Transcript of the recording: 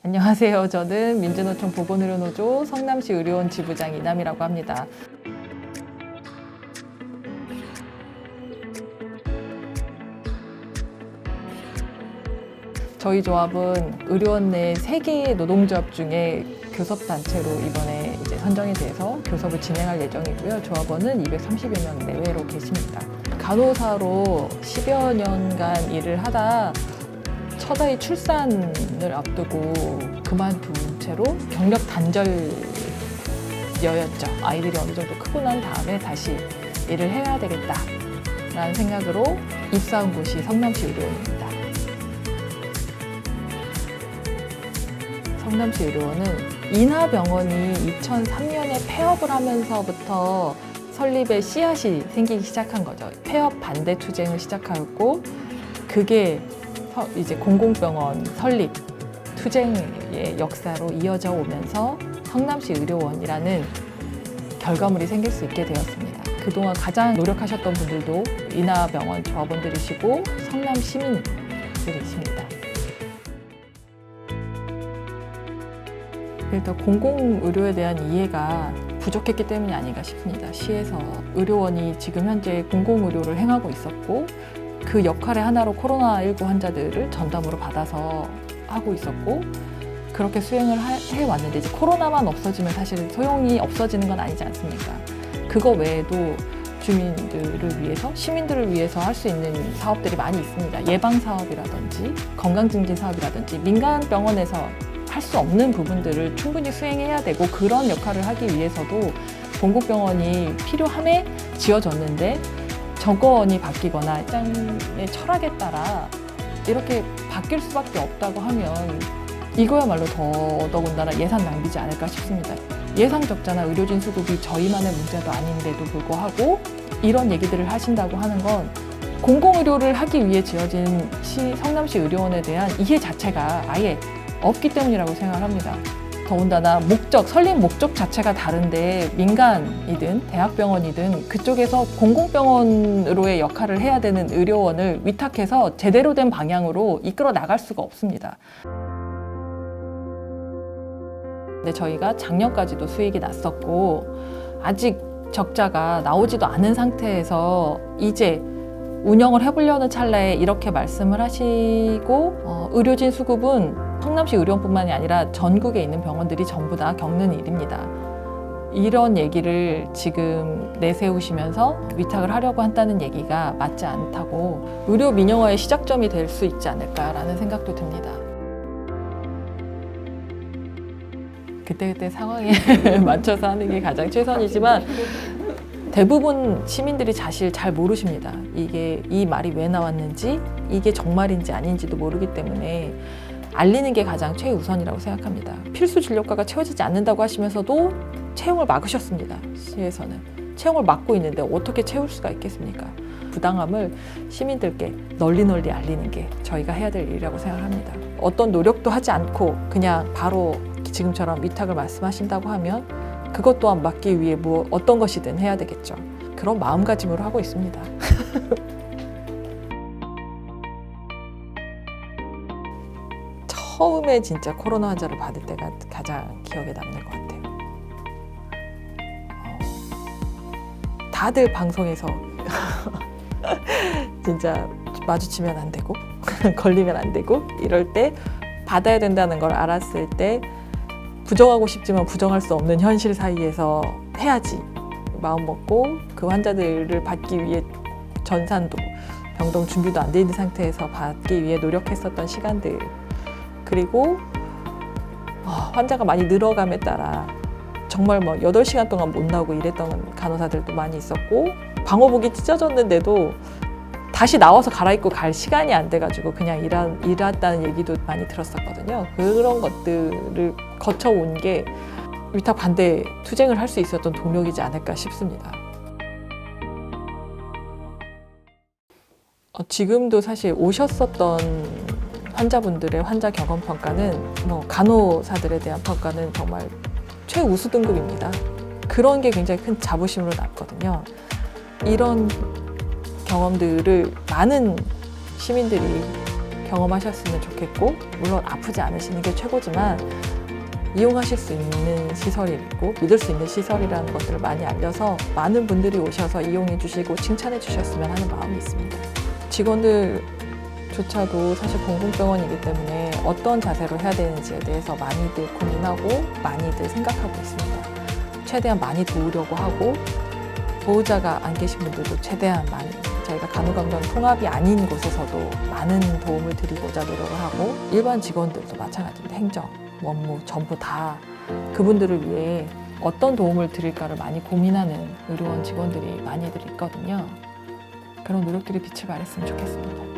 안녕하세요. 저는 민주노총 보건의료노조 성남시 의료원 지부장 이남이라고 합니다. 저희 조합은 의료원 내 3개의 노동조합 중에 교섭단체로 이번에 이제 선정이 돼서 교섭을 진행할 예정이고요. 조합원은 230여 명 내외로 계십니다. 간호사로 10여 년간 일을 하다 첫 아이 출산을 앞두고 그만둔 채로 경력 단절여였죠. 아이들이 어느 정도 크고 난 다음에 다시 일을 해야 되겠다라는 생각으로 입사한 곳이 성남시 의료원입니다. 성남시 의료원은 인하병원이 2003년에 폐업을 하면서부터 설립의 씨앗이 생기기 시작한 거죠. 폐업 반대 투쟁을 시작하였고 그게 이제 공공병원 설립 투쟁의 역사로 이어져 오면서 성남시 의료원이라는 결과물이 생길 수 있게 되었습니다. 그동안 가장 노력하셨던 분들도 인하병원 조합원들이시고 성남 시민들이십니다. 일단 공공의료에 대한 이해가 부족했기 때문이 아닌가 싶습니다. 시에서 의료원이 지금 현재 공공의료를 행하고 있었고 그 역할의 하나로 코로나19 환자들을 전담으로 받아서 하고 있었고 그렇게 수행을 해왔는데 이제 코로나만 없어지면 사실 소용이 없어지는 건 아니지 않습니까? 그거 외에도 주민들을 위해서, 시민들을 위해서 할 수 있는 사업들이 많이 있습니다. 예방사업이라든지 건강증진 사업이라든지 민간 병원에서 할 수 없는 부분들을 충분히 수행해야 되고 그런 역할을 하기 위해서도 공공병원이 필요함에 지어졌는데 정권이 바뀌거나 시장의 철학에 따라 이렇게 바뀔 수밖에 없다고 하면 이거야말로 더더군다나 예산 낭비지 않을까 싶습니다. 예산 적자나 의료진 수급이 저희만의 문제도 아닌데도 불구하고 이런 얘기들을 하신다고 하는 건 공공의료를 하기 위해 지어진 성남시 의료원에 대한 이해 자체가 아예 없기 때문이라고 생각을 합니다. 더군다나 설립 목적 자체가 다른데 민간이든 대학병원이든 그쪽에서 공공병원으로의 역할을 해야 되는 의료원을 위탁해서 제대로 된 방향으로 이끌어 나갈 수가 없습니다. 근데 저희가 작년까지도 수익이 났었고 아직 적자가 나오지도 않은 상태에서 이제 운영을 해보려는 찰나에 이렇게 말씀을 하시고 의료진 수급은 성남시 의료원뿐만이 아니라 전국에 있는 병원들이 전부 다 겪는 일입니다. 이런 얘기를 지금 내세우시면서 위탁을 하려고 한다는 얘기가 맞지 않다고 의료 민영화의 시작점이 될 수 있지 않을까라는 생각도 듭니다. 그때그때 상황에 맞춰서 하는 게 가장 최선이지만 대부분 시민들이 사실 잘 모르십니다. 이 말이 왜 나왔는지 이게 정말인지 아닌지도 모르기 때문에 알리는 게 가장 최우선이라고 생각합니다. 필수 진료과가 채워지지 않는다고 하시면서도 채용을 막으셨습니다. 시에서는. 채용을 막고 있는데 어떻게 채울 수가 있겠습니까? 부당함을 시민들께 널리 알리는 게 저희가 해야 될 일이라고 생각합니다. 어떤 노력도 하지 않고 그냥 바로 지금처럼 위탁을 말씀하신다고 하면 그것 또한 막기 위해 어떤 것이든 해야 되겠죠. 그런 마음가짐으로 하고 있습니다. 처음에 진짜 코로나 환자를 받을 때가 가장 기억에 남는 것 같아요. 다들 방송에서 진짜 마주치면 안 되고 걸리면 안 되고 이럴 때 받아야 된다는 걸 알았을 때 부정하고 싶지만 부정할 수 없는 현실 사이에서 해야지 마음 먹고 그 환자들을 받기 위해 전산도 병동 준비도 안 돼 있는 상태에서 받기 위해 노력했었던 시간들 그리고 환자가 많이 늘어감에 따라 정말 8시간 동안 못 나오고 일했던 간호사들도 많이 있었고 방호복이 찢어졌는데도 다시 나와서 갈아입고 갈 시간이 안 돼가지고 그냥 일했다는 얘기도 많이 들었었거든요. 그런 것들을 거쳐온 게 위탁 반대 투쟁을 할 수 있었던 동력이지 않을까 싶습니다. 지금도 사실 오셨었던 환자분들의 환자 경험 평가는 간호사들에 대한 평가는 정말 최우수 등급입니다. 그런 게 굉장히 큰 자부심으로 남거든요. 이런 경험들을 많은 시민들이 경험하셨으면 좋겠고, 물론 아프지 않으시는 게 최고지만 이용하실 수 있는 시설이고 믿을 수 있는 시설이라는 것들을 많이 알려서 많은 분들이 오셔서 이용해 주시고 칭찬해 주셨으면 하는 마음이 있습니다. 직원들조차도 사실 공공병원이기 때문에 어떤 자세로 해야 되는지에 대해서 많이들 고민하고 많이들 생각하고 있습니다. 최대한 많이 도우려고 하고, 보호자가 안 계신 분들도 최대한 많이, 저희가 간호감정 통합이 아닌 곳에서도 많은 도움을 드리고자 노력을 하고, 일반 직원들도 마찬가지입니다. 행정, 원무 전부 다 그분들을 위해 어떤 도움을 드릴까를 많이 고민하는 의료원 직원들이 많이들 있거든요. 그런 노력들이 빛을 발했으면 좋겠습니다.